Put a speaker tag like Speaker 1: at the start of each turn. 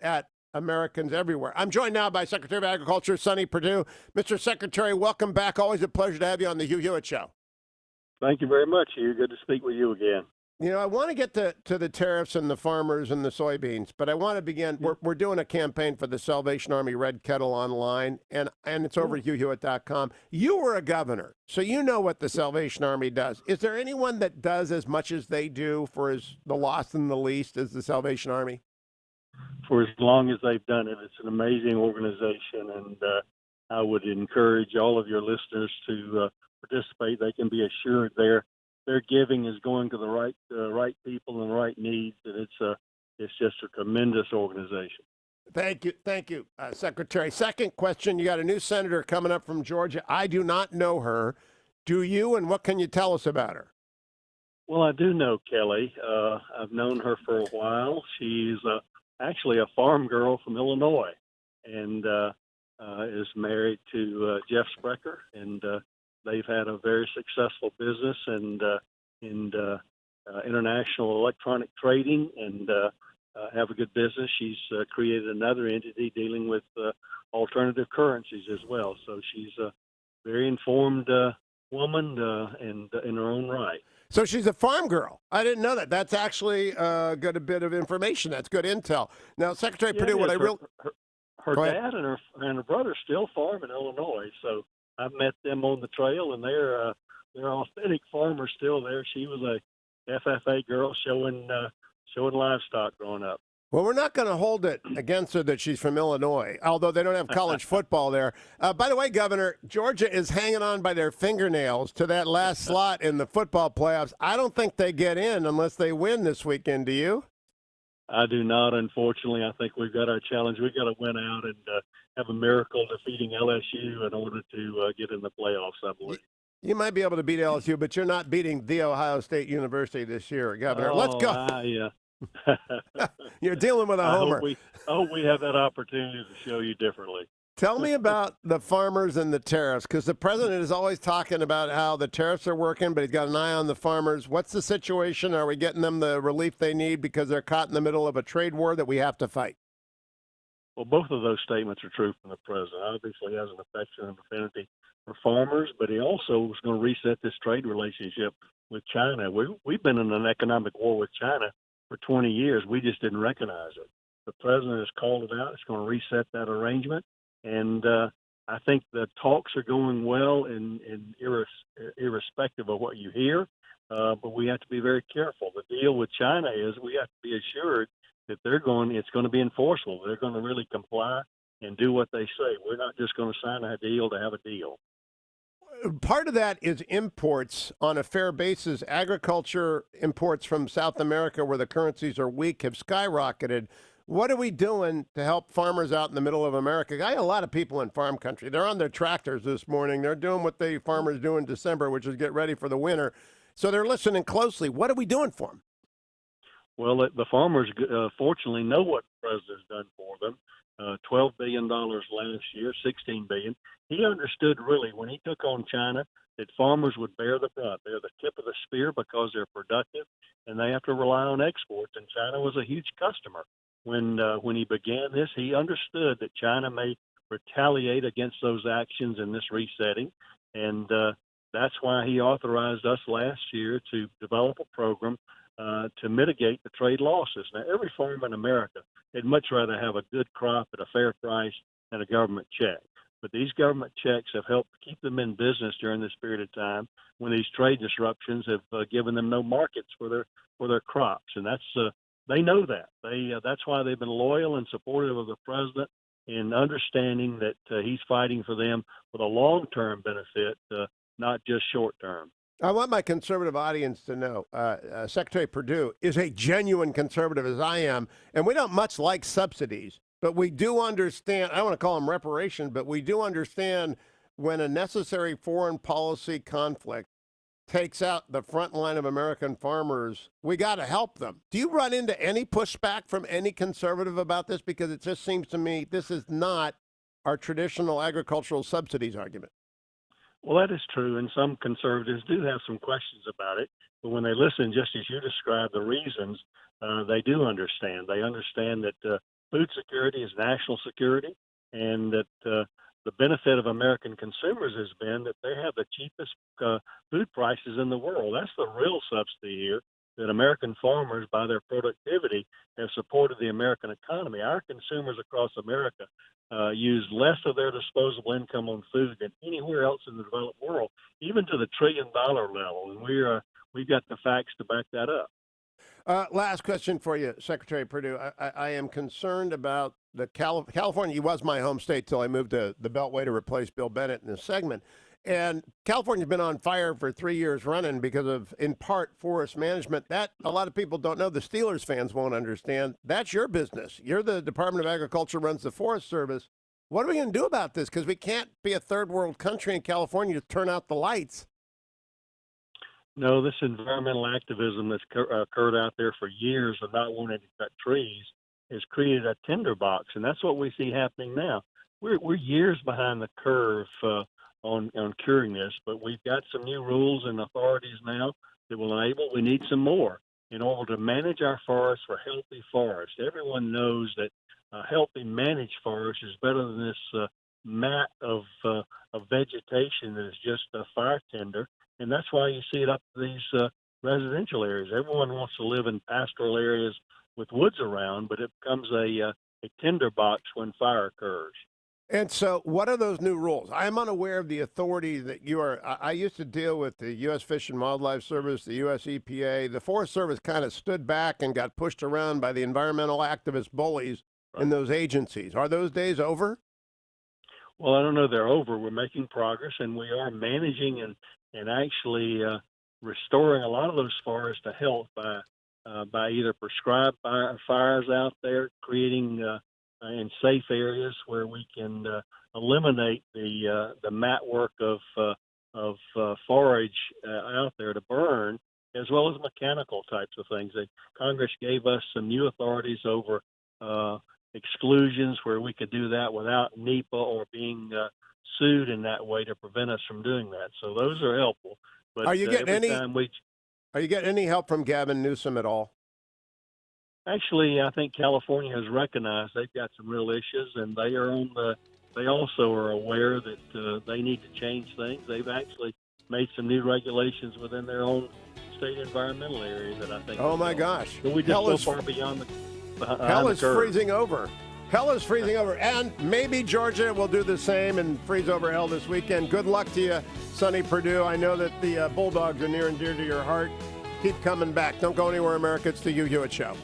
Speaker 1: at Americans everywhere. I'm joined now by Secretary of Agriculture Sonny Perdue. Mr. Secretary, welcome back. Always a pleasure to have you on the Hugh Hewitt Show.
Speaker 2: Thank you very much, Hugh. Good to speak with you again.
Speaker 1: You know, I want to get to the tariffs and the farmers and the soybeans, but I want to begin. We're doing a campaign for the Salvation Army Red Kettle online, and it's over at hughhewitt.com. You were a governor, so you know what the Salvation Army does. Is there anyone that does as much as they do for the lost and the least as the Salvation Army?
Speaker 2: For as long as they've done it, it's an amazing organization, and I would encourage all of your listeners to participate. They can be assured their giving is going to the right people and right needs, and it's just a tremendous organization.
Speaker 1: Thank you, Secretary. Second question: you got a new senator coming up from Georgia. I do not know her. Do you? And what can you tell us about her?
Speaker 2: Well, I do know Kelly. I've known her for a while. She's actually a farm girl from Illinois, and is married to Jeff Sprecher, and they've had a very successful business and in international electronic trading, and have a good business. She's created another entity dealing with alternative currencies as well. So she's a very informed woman and in her own right.
Speaker 1: So she's a farm girl. I didn't know that. That's actually good a bit of information. That's good intel. Now, Secretary Perdue, what I real
Speaker 2: her dad and her brother still farm in Illinois. So I've met them on the trail, and they're authentic farmers still there. She was a FFA girl showing livestock growing up.
Speaker 1: Well, we're not going to hold it against her that she's from Illinois, although they don't have college football there. By the way, Governor, Georgia is hanging on by their fingernails to that last slot in the football playoffs. I don't think they get in unless they win this weekend. Do you?
Speaker 2: I do not, unfortunately. I think we've got our challenge. We've got to win out and have a miracle defeating LSU in order to get in the playoffs, I believe.
Speaker 1: You might be able to beat LSU, but you're not beating The Ohio State University this year, Governor. Let's go. You're dealing with a homer.
Speaker 2: I hope we have that opportunity to show you differently.
Speaker 1: Tell me about the farmers and the tariffs, because the president is always talking about how the tariffs are working, but he's got an eye on the farmers. What's the situation? Are we getting them the relief they need because they're caught in the middle of a trade war that we have to fight?
Speaker 2: Well, both of those statements are true from the president. Obviously, he has an affection and affinity for farmers, but he also was going to reset this trade relationship with China. We've been in an economic war with China for 20 years. We just didn't recognize it. The president has called it out. It's going to reset that arrangement. And I think the talks are going well irrespective of what you hear. But we have to be very careful. The deal with China is we have to be assured that it's going to be enforceable. They're going to really comply and do what they say. We're not just going to sign a deal to have a deal.
Speaker 1: Part of that is imports on a fair basis. Agriculture imports from South America, where the currencies are weak, have skyrocketed. What are we doing to help farmers out in the middle of America? I got a lot of people in farm country. They're on their tractors this morning. They're doing what the farmers do in December, which is get ready for the winter. So they're listening closely. What are we doing for them?
Speaker 2: Well, the farmers fortunately know what the president's done for them. $12 billion last year, $16 billion. He understood really when he took on China that farmers would bear the brunt. They're the tip of the spear because they're productive, and they have to rely on exports. And China was a huge customer. When he began this, he understood that China may retaliate against those actions in this resetting, and that's why he authorized us last year to develop a program to mitigate the trade losses. Now, every farmer in America would much rather have a good crop at a fair price than a government check. But these government checks have helped keep them in business during this period of time when these trade disruptions have given them no markets for their crops, and they know that. That's why they've been loyal and supportive of the president in understanding that he's fighting for them with a long-term benefit, not just short-term.
Speaker 1: I want my conservative audience to know Secretary Perdue is a genuine conservative, as I am, and we don't much like subsidies, but we do understand, I don't want to call them reparation, but we do understand when a necessary foreign policy conflict takes out the front line of American farmers, we got to help them. Do you run into any pushback from any conservative about this? Because it just seems to me this is not our traditional agricultural subsidies argument.
Speaker 2: Well, that is true, and some conservatives do have some questions about it. But when they listen, just as you described the reasons, they do understand. They understand that food security is national security, and that the benefit of American consumers has been that they have the cheapest food prices in the world. That's the real subsidy here, that American farmers, by their productivity, have supported the American economy. Our consumers across America use less of their disposable income on food than anywhere else in the developed world, even to the $1 trillion level. And we've got the facts to back that up.
Speaker 1: Last question for you, Secretary Perdue. I am concerned about the California was my home state till I moved to the Beltway to replace Bill Bennett in this segment. And California's been on fire for 3 years running because of, in part, forest management. That a lot of people don't know. The Steelers fans won't understand. That's your business. You're the Department of Agriculture, runs the Forest Service. What are we going to do about this? Because we can't be a third world country in California to turn out the lights.
Speaker 2: No, this environmental activism that's occurred out there for years of not wanting to cut trees has created a tinderbox, and that's what we see happening now. We're years behind the curve on curing this, but we've got some new rules and authorities now that will enable. We need some more in order to manage our forests for healthy forests. Everyone knows that a healthy managed forest is better than this mat of vegetation that is just a fire tinder. And that's why you see it up to these residential areas. Everyone wants to live in pastoral areas with woods around, but it becomes a tinderbox when fire occurs.
Speaker 1: And so, what are those new rules? I'm unaware of the authority that you are. I used to deal with the U.S. Fish and Wildlife Service, the U.S. EPA. The Forest Service kind of stood back and got pushed around by the environmental activist bullies in those agencies. Are those days over?
Speaker 2: Well, I don't know they're over. We're making progress, and we are managing and actually restoring a lot of those forests to health by either prescribed fires out there, creating in safe areas where we can eliminate the mat work of forage out there to burn, as well as mechanical types of things. Congress gave us some new authorities over exclusions where we could do that without NEPA or being sued in that way to prevent us from doing that. So those are helpful. But
Speaker 1: are you getting
Speaker 2: Are
Speaker 1: you getting any help from Gavin Newsom at all?
Speaker 2: Actually, I think California has recognized they've got some real issues, and they are on the. They also are aware that they need to change things. They've actually made some new regulations within their own state environmental area that I think.
Speaker 1: Oh my gosh!
Speaker 2: So we just so far beyond the.
Speaker 1: Hell is freezing over. Hell is freezing over, and maybe Georgia will do the same and freeze over hell this weekend. Good luck to you, Sonny Perdue. I know that the Bulldogs are near and dear to your heart. Keep coming back. Don't go anywhere, America. It's the Hugh Hewitt Show.